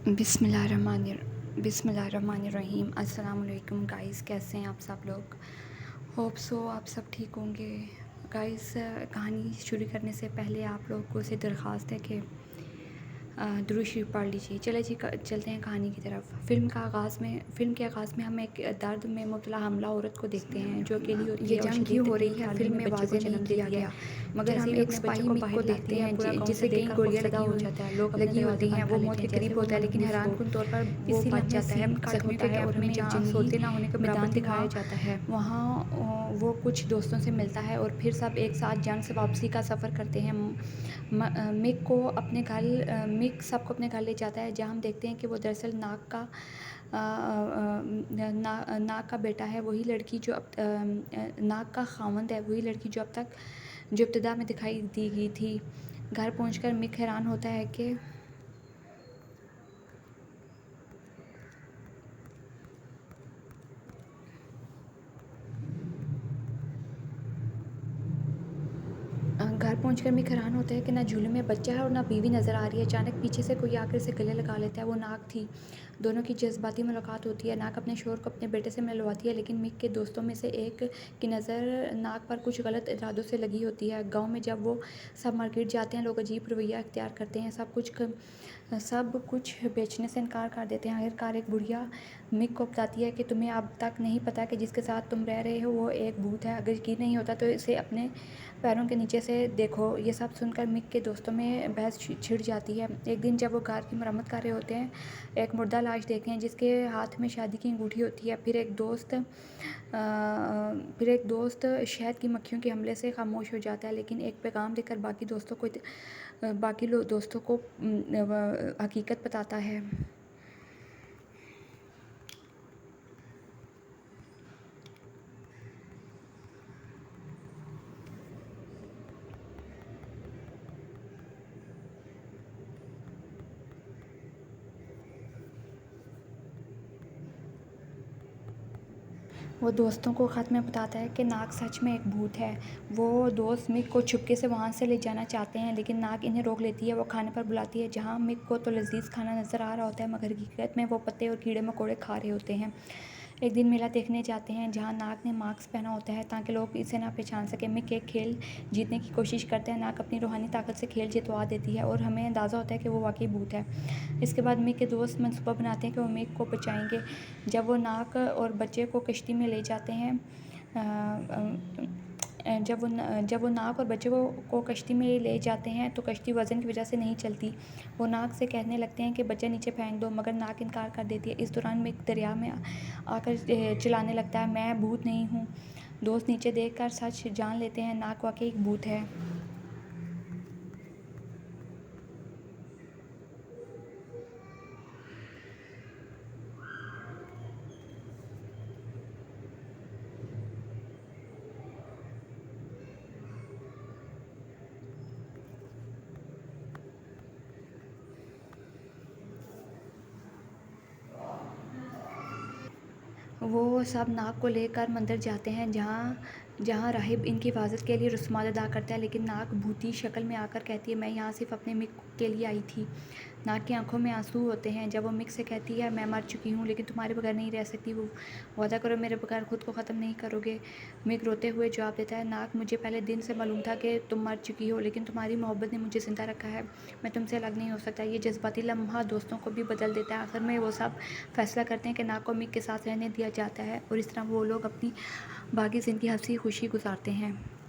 बिस्मिल्लाहिर्रहमानिर्रहीम। अस्सलाम वालेकुम गाइस, कैसे हैं आप सब लोग। होप सो आप सब ठीक होंगे। गाइस, कहानी शुरू करने से पहले आप लोगों से दरख्वास्त है कि दुरूद शरीफ पढ़ लीजिए। चलते हैं कहानी की तरफ। फ़िल्म के आगाज़ में हम एक दर्द में मुब्तला हमला औरत को देखते हैं जो अकेली होती है। ये जंग क्यों हो रही है फिल्म में बच्चे को वाज़ेह नहीं जन्म किया देती है, गया। मगर जैसे हम ही एक अपने स्पाई बच्चे को मिक को बाहर देखते लाती है हैं पूरा गाँव जिसे उसे कई देखकर गोलियां खौफज़दा लगी हो जाता है। लोग अपने लगी होती दरवाजे हैं। बंद वो कर मौत लेते के हैं करीब जैसे वो होता है, लेकिन मनहूस हो। हैरानकुन तौर पर वो इसी बच लम्हे जाता है। सीन जख्मियों के कटता है और कब्र में हमें जहाँ सोते ना होने के बराबर मैदान थी, दिखाया जाता है। वहाँ वो कुछ दोस्तों से मिलता है और फिर सब एक साथ जंग से वापसी का सफ़र करते हैं। मिक सबको अपने घर ले जाता है, जहाँ हम देखते हैं कि वो दरअसल नाग का बेटा है। वही लड़की जो नाग का खावंद है, वही लड़की जो इब्तिदा में दिखाई दी गई थी। घर पहुंचकर मिक हैरान होता है कि मिक हैरान होता है कि ना झूले में बच्चा है और ना बीवी नज़र आ रही है। अचानक पीछे से कोई आकर इसे गले लगा लेता है। वो नाग थी। दोनों की जज्बाती मुलाकात होती है। नाग अपने शोहर को अपने बेटे से मिलवाती है, लेकिन मिक के दोस्तों में से एक की नज़र नाग पर कुछ गलत इरादों से लगी होती है। गांव में जब वो सब मार्केट जाते हैं, लोग अजीब रवैया इख्तियार करते हैं। सब कुछ बेचने से इनकार कर देते हैं। आखिरकार एक बुढ़िया मिक को बताती है कि तुम्हें अब तक नहीं पता कि जिसके साथ तुम रह रहे हो वो एक भूत है। अगर यकीन नहीं होता तो इसे अपने पैरों के नीचे से देखो। ये सब सुनकर मिक के दोस्तों में बहस छिड़ जाती है। एक दिन जब वो घर की मरम्मत कर रहे होते हैं, एक मुर्दा लाश देखते हैं जिसके हाथ में शादी की अंगूठी होती है। फिर एक दोस्त शहद की मक्खियों के हमले से खामोश हो जाता है, लेकिन एक पैगाम देकर बाकी दोस्तों को हकीकत बताता है। वो दोस्तों को ख़त में बताता है कि नाग सच में एक भूत है। वो दोस्त मिक को चुपके से वहाँ से ले जाना चाहते हैं, लेकिन नाग इन्हें रोक लेती है। वो खाने पर बुलाती है, जहाँ मिक को तो लजीज खाना नज़र आ रहा होता है, मगर हकीकत में वो पत्ते और कीड़े मकोड़े खा रहे होते हैं। एक दिन मेला देखने जाते हैं, जहाँ नाग ने मास्क पहना होता है ताकि लोग इसे ना पहचान सके। मिक एक खेल जीतने की कोशिश करते हैं। नाग अपनी रूहानी ताकत से खेल जितवा देती है और हमें अंदाज़ा होता है कि वो वाकई भूत है। इसके बाद मिक के दोस्त मंसूबा बनाते हैं कि वो मिक को बचाएंगे। जब वो नाग और बच्चे को कश्ती में ले जाते हैं जब वो नाग और बच्चे को कश्ती में ले जाते हैं तो कश्ती वज़न की वजह से नहीं चलती। वो नाग से कहने लगते हैं कि बच्चा नीचे फेंक दो, मगर नाग इनकार कर देती है। इस दौरान मिक दरिया में आकर चिल्लाने लगता है, मैं भूत नहीं हूँ। दोस्त नीचे देखकर सच जान लेते हैं, नाग वाकई एक भूत है। वो सब नाग को लेकर मंदिर जाते हैं, जहाँ राहिब इनकी हिफाजत के लिए रस्मात अदा करता है, लेकिन नाग भूती शक्ल में आकर कहती है, मैं यहाँ सिर्फ अपने मिक के लिए आई थी। नाग की आंखों में आंसू होते हैं जब वो मिक से कहती है, मैं मर चुकी हूँ, लेकिन तुम्हारे बगैर नहीं रह सकती। वो वादा करो मेरे बगैर खुद को ख़त्म नहीं करोगे। मिक रोते हुए जवाब देता है, नाग मुझे पहले दिन से मालूम था कि तुम मर चुकी हो, लेकिन तुम्हारी मोहब्बत ने मुझे ज़िंदा रखा है। मैं तुमसे अलग नहीं हो सकता। ये जज्बाती लम्हा दोस्तों को भी बदल देता है। आखिर में वो सब फैसला करते हैं कि नाग को मिक के साथ रहने दिया जाता है और इस तरह वो लोग अपनी बाकी ज़िंदगी हंसी खुशी गुजारते हैं।